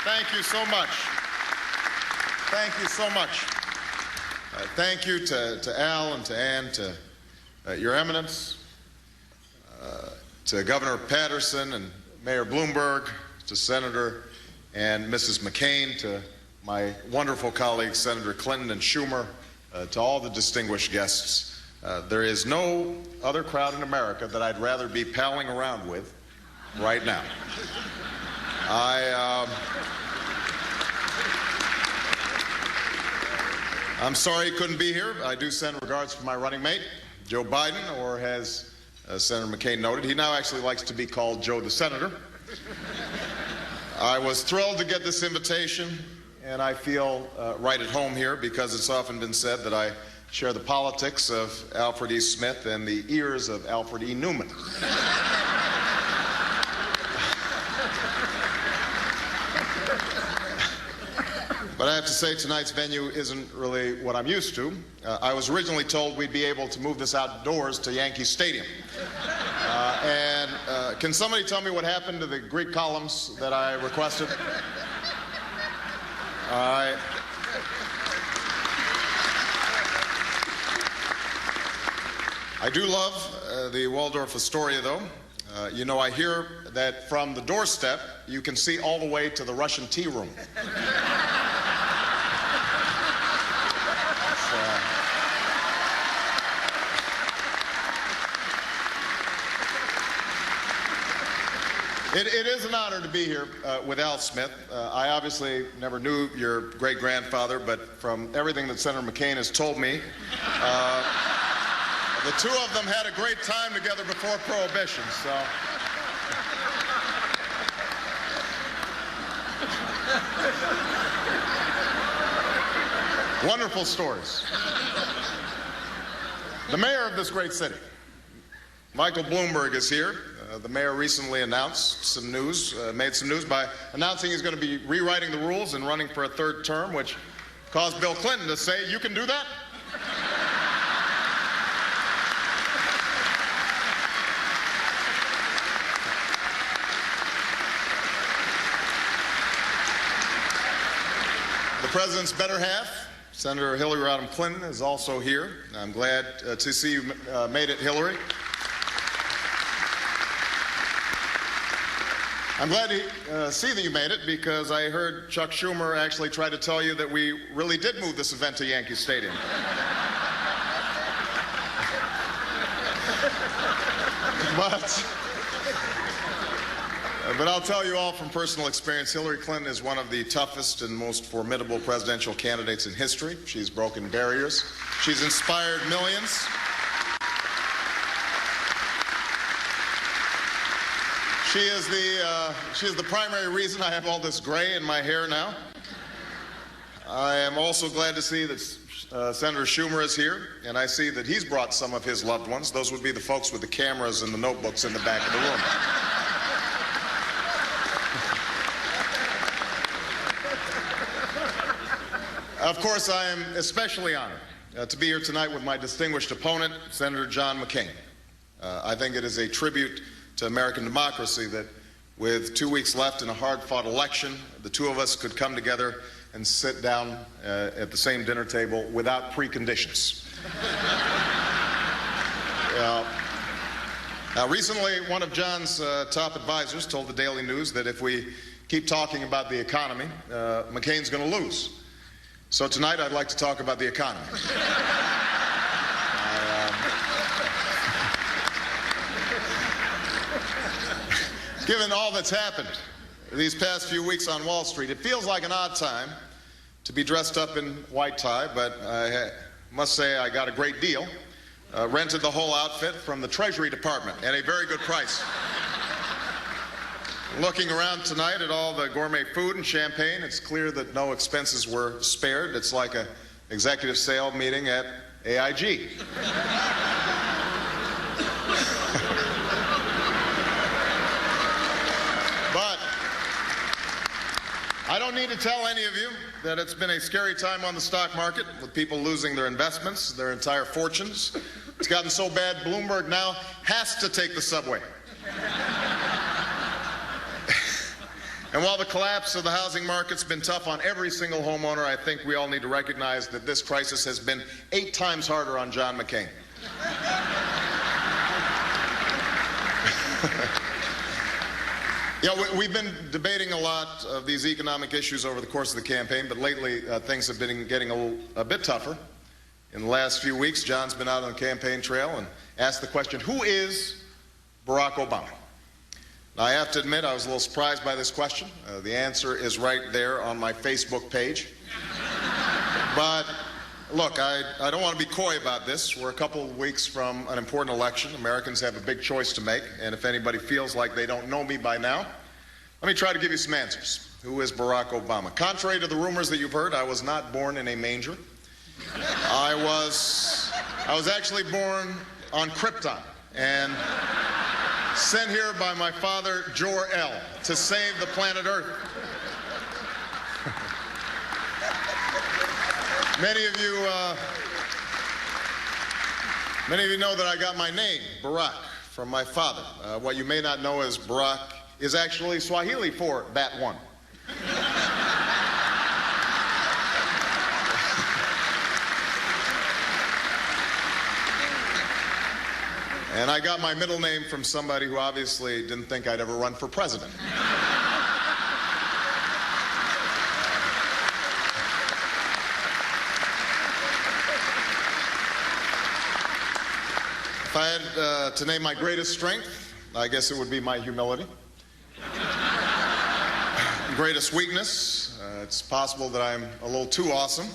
Thank you so much. Thank you so much. Thank you to Al and to Ann, to Your Eminence, to Governor Patterson and Mayor Bloomberg, to Senator and Mrs. McCain, to my wonderful colleagues, Senator Clinton and Schumer, to all the distinguished guests. There is no other crowd in America that I'd rather be palling around with right now. I'm sorry he couldn't be here. I do send regards to my running mate, Joe Biden, or as Senator McCain noted, he now actually likes to be called Joe the Senator. I was thrilled to get this invitation, and I feel right at home here because it's often been said that I share the politics of Alfred E. Smith and the ears of Alfred E. Newman. But I have to say tonight's venue isn't really what I'm used to. I was originally told we'd be able to move this outdoors to Yankee Stadium. Can somebody tell me what happened to the Greek columns that I requested? I do love the Waldorf Astoria, though. You know, I hear that from the doorstep, you can see all the way to the Russian tea room. It is an honor to be here with Al Smith. I obviously never knew your great-grandfather, but from everything that Senator McCain has told me, the two of them had a great time together before Prohibition, so. Wonderful stories. The mayor of this great city, Michael Bloomberg, is here. The mayor recently announced some news, made some news by announcing he's going to be rewriting the rules and running for a third term, which caused Bill Clinton to say, "You can do that?" The president's better half, Senator Hillary Rodham Clinton, is also here. I'm glad to see you made it, Hillary. I'm glad to see that you made it because I heard Chuck Schumer actually try to tell you that we really did move this event to Yankee Stadium. But I'll tell you all from personal experience, Hillary Clinton is one of the toughest and most formidable presidential candidates in history. She's broken barriers. She's inspired millions. She is the primary reason I have all this gray in my hair now. I am also glad to see that Senator Schumer is here, and I see that he's brought some of his loved ones. Those would be the folks with the cameras and the notebooks in the back of the room. Of course, I am especially honored to be here tonight with my distinguished opponent, Senator John McCain. I think it is a tribute to American democracy that with 2 weeks left in a hard-fought election, the two of us could come together and sit down at the same dinner table without preconditions. Now, recently, one of John's top advisors told the Daily News that if we keep talking about the economy, McCain's going to lose. So tonight, I'd like to talk about the economy. Given all that's happened these past few weeks on Wall Street, it feels like an odd time to be dressed up in white tie, but I must say I got a great deal. Rented the whole outfit from the Treasury Department at a very good price. Looking around tonight at all the gourmet food and champagne, it's clear that no expenses were spared. It's like an executive sale meeting at AIG. But I don't need to tell any of you that it's been a scary time on the stock market with people losing their investments, their entire fortunes. It's gotten so bad, Bloomberg now has to take the subway. And while the collapse of the housing market's been tough on every single homeowner, I think we all need to recognize that this crisis has been 8 times harder on John McCain. Yeah, we've been debating a lot of these economic issues over the course of the campaign, but lately things have been getting a bit tougher. In the last few weeks, John's been out on the campaign trail and asked the question, who is Barack Obama? Now, I have to admit, I was a little surprised by this question. The answer is right there on my Facebook page. But look, I don't want to be coy about this. We're a couple of weeks from an important election. Americans have a big choice to make, and if anybody feels like they don't know me by now, let me try to give you some answers. Who is Barack Obama? Contrary to the rumors that you've heard, I was not born in a manger. I was actually born on Krypton and sent here by my father, Jor-El, to save the planet Earth. Many of you know that I got my name, Barack, from my father. What you may not know is Barack is actually Swahili for Bat One. And I got my middle name from somebody who obviously didn't think I'd ever run for president. If I had to name my greatest strength, I guess it would be my humility. Greatest weakness, it's possible that I'm a little too awesome.